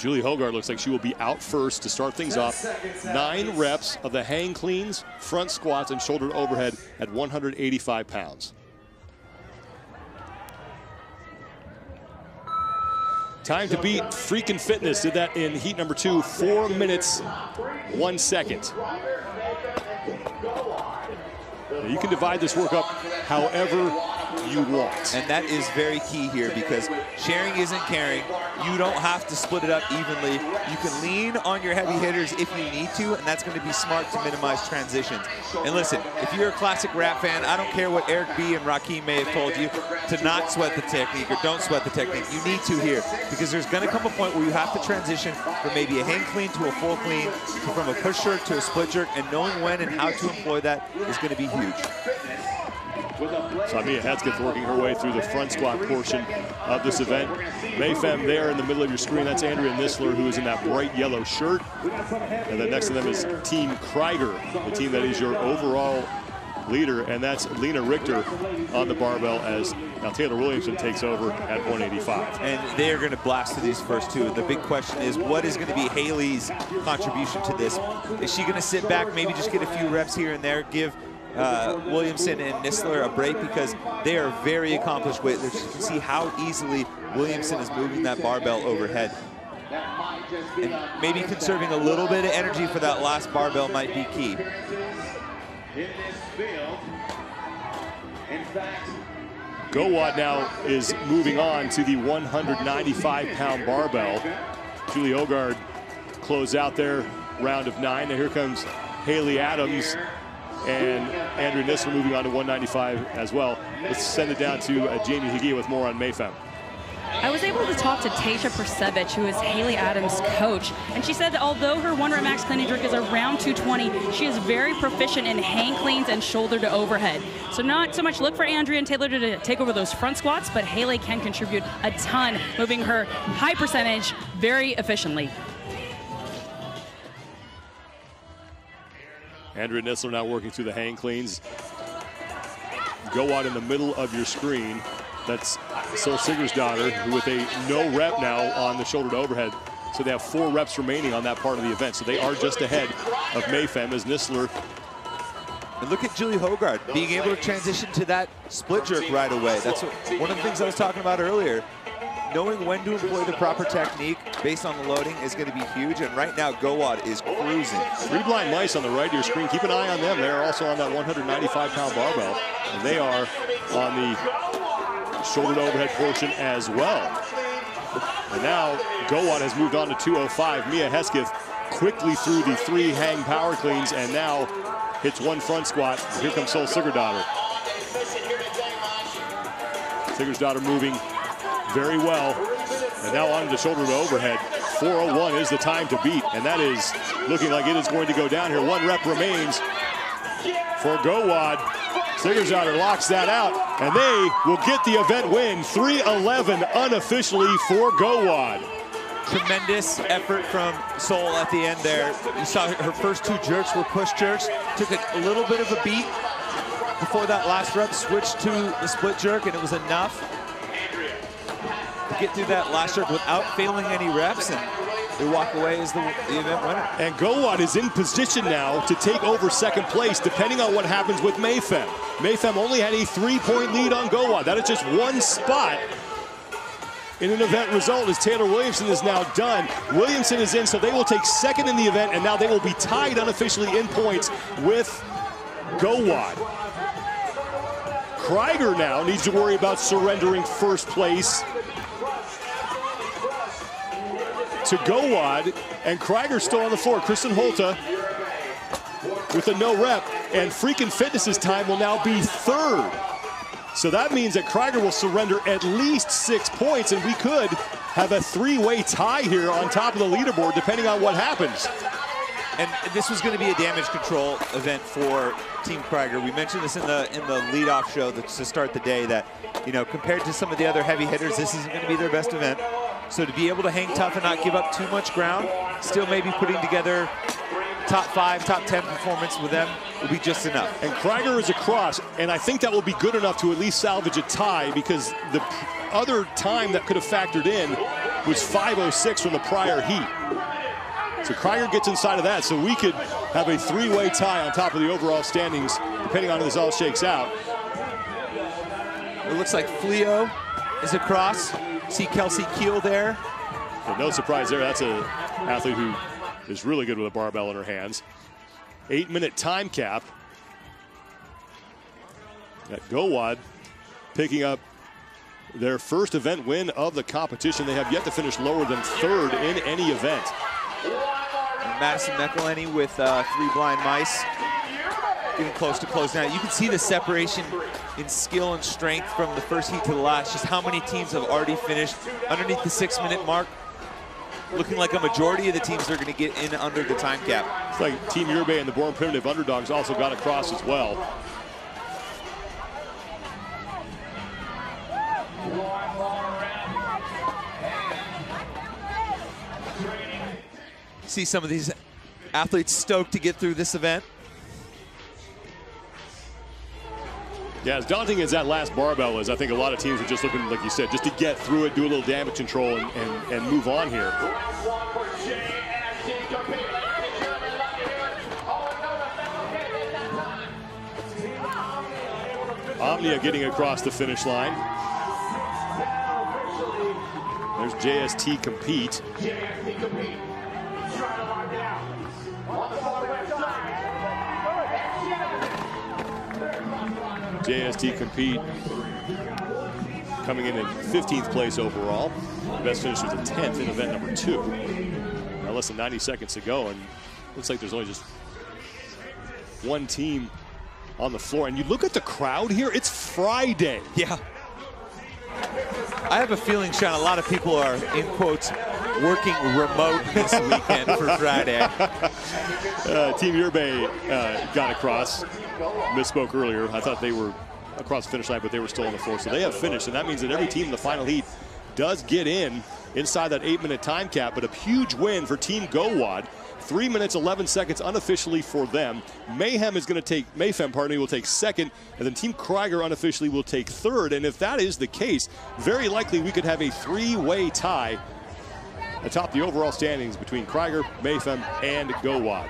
Julie Hogard looks like she will be out first to start things off. 9 reps of the hang cleans, front squats, and shoulder overhead at 185 pounds. Time to beat freaking Fittest. Did that in heat number 2, 4 minutes, 1 second. Now you can divide this work up however you want. And that is very key here, because sharing isn't caring. You don't have to split it up evenly. You can lean on your heavy hitters if you need to, and that's going to be smart to minimize transitions. And listen, if you're a classic rap fan, I don't care what Eric B. and Rakeem may have told you to not sweat the technique or don't sweat the technique. You need to here, because there's going to come a point where you have to transition from maybe a hang clean to a full clean, from a push jerk to a split jerk, and knowing when and how to employ that is going to be huge. So Mia Hesketh working her way through the front squat portion of this event. Mayfem there in the middle of your screen. That's Andrea Nisler, who is in that bright yellow shirt. And then next to them is Team Krieger, the team that is your overall leader. And that's Lena Richter on the barbell, as now Taylor Williamson takes over at 185. And they are going to blast through these first two. The big question is, what is going to be Haley's contribution to this? Is she going to sit back, maybe just get a few reps here and there, give Williamson and Nisler a break, because they are very accomplished weightlifters. You can see how easily Williamson is moving that barbell overhead. And maybe conserving a little bit of energy for that last barbell might be key. Gowad now is moving on to the 195-pound barbell. Julie Hogard closed out their round of 9. Now here comes Haley Adams and Andrea Nisler moving on to 195 as well. Let's send it down to Jamie Higia with more on Mayfem. I was able to talk to Tasha Persevich, who is Haley Adams' coach, and she said that although her 1-rep max clean and jerk is around 220, she is very proficient in hang cleans and shoulder to overhead. So not so much look for Andrea and Taylor to take over those front squats, but Haley can contribute a ton, moving her high percentage very efficiently. Andrea Nisler now working through the hang cleans. Gowad in the middle of your screen. That's Sol Sigurdsdottir, who with a no rep now on the shoulder to overhead. So they have 4 reps remaining on that part of the event. So they are just ahead of Mayfem as Nisler. And look at Julie Hogard being able to transition to that split jerk right away. That's one of the things I was talking about earlier. Knowing when to employ the proper technique based on the loading is going to be huge. And right now, Gowad is cruising. 3 blind mice on the right of your screen. Keep an eye on them. They're also on that 195-pound barbell. And they are on the shoulder to overhead portion as well. And now Gowad has moved on to 205. Mia Hesketh quickly through the 3 hang power cleans and now hits 1 front squat. Here comes Sol Sigurdsdottir. Sigurdsdottir moving very well. And now on to the shoulder to overhead. 401 is the time to beat, and that is looking like it is going to go down here. 1 rep remains for Gowad. Sigurdsdottir locks that out, and they will get the event win. 3:11 unofficially for Gowad. Tremendous effort from Sol at the end there. You saw her first 2 jerks were push jerks. Took a little bit of a beat before that last rep, switched to the split jerk, and it was enough to get through that last jerk without failing any reps, and they walk away as the event winner. And Gowad is in position now to take over 2nd place, depending on what happens with Mayfem. Mayfem only had a 3-point lead on Gowad. That is just 1 spot in an event result, as Taylor Williamson is now done. Williamson is in, so they will take 2nd in the event, and now they will be tied unofficially in points with Gowad. Krieger now needs to worry about surrendering 1st place to Gowad, and Krieger still on the floor. Kristen Holta with a no rep, and freaking Fittest's time will now be 3rd. So that means that Krieger will surrender at least 6 points, and we could have a 3-way tie here on top of the leaderboard, depending on what happens. And this was going to be a damage control event for Team Krieger. We mentioned this in the leadoff show to start the day, that, you know, compared to some of the other heavy hitters, this isn't going to be their best event. So to be able to hang tough and not give up too much ground, still maybe putting together top 5, top 10 performance with them will be just enough. And Krieger is across, and I think that will be good enough to at least salvage a tie, because the other time that could have factored in was 5:06 from the prior heat. So Krieger gets inside of that, so we could have a three-way tie on top of the overall standings, depending on how this all shakes out. It looks like Fleo is across. See Kelsey Keel there. But no surprise there. That's an athlete who is really good with a barbell in her hands. 8-minute time cap. At Gowad picking up their first event win of the competition. They have yet to finish lower than third in any event. And Madison McElhenney with 3 blind mice. Getting close to close now. You can see the separation in skill and strength from the first heat to the last. Just how many teams have already finished underneath the 6-minute mark. Looking like a majority of the teams are going to get in under the time cap. It's like Team Yerbay and the Born Primitive Underdogs also got across as well. See some of these athletes stoked to get through this event. Yeah, as daunting as that last barbell is, I think a lot of teams are just looking, like you said, just to get through it, do a little damage control, and move on here. Omnia getting across the finish line. There's JST Compete. JST Compete coming in at 15th place overall. The best finish was a 10th in event number 2. Now less than 90 seconds to go, and looks like there's only just one team on the floor. And you look at the crowd here, it's Friday. Yeah. I have a feeling, Sean, a lot of people are, in quotes, working remote this weekend for Friday. Team Yerbay got across. Misspoke earlier. I thought they were across the finish line, but they were still on the floor. So they have finished, and that means that every team in the final heat does get in inside that 8-minute time cap, but a huge win for Team Gowad. 3 minutes, 11 seconds unofficially for them. Mayfem will take second, and then Team Krieger unofficially will take third. And if that is the case, very likely we could have a 3-way tie atop the overall standings between Krieger, Mayfem, and Gowad.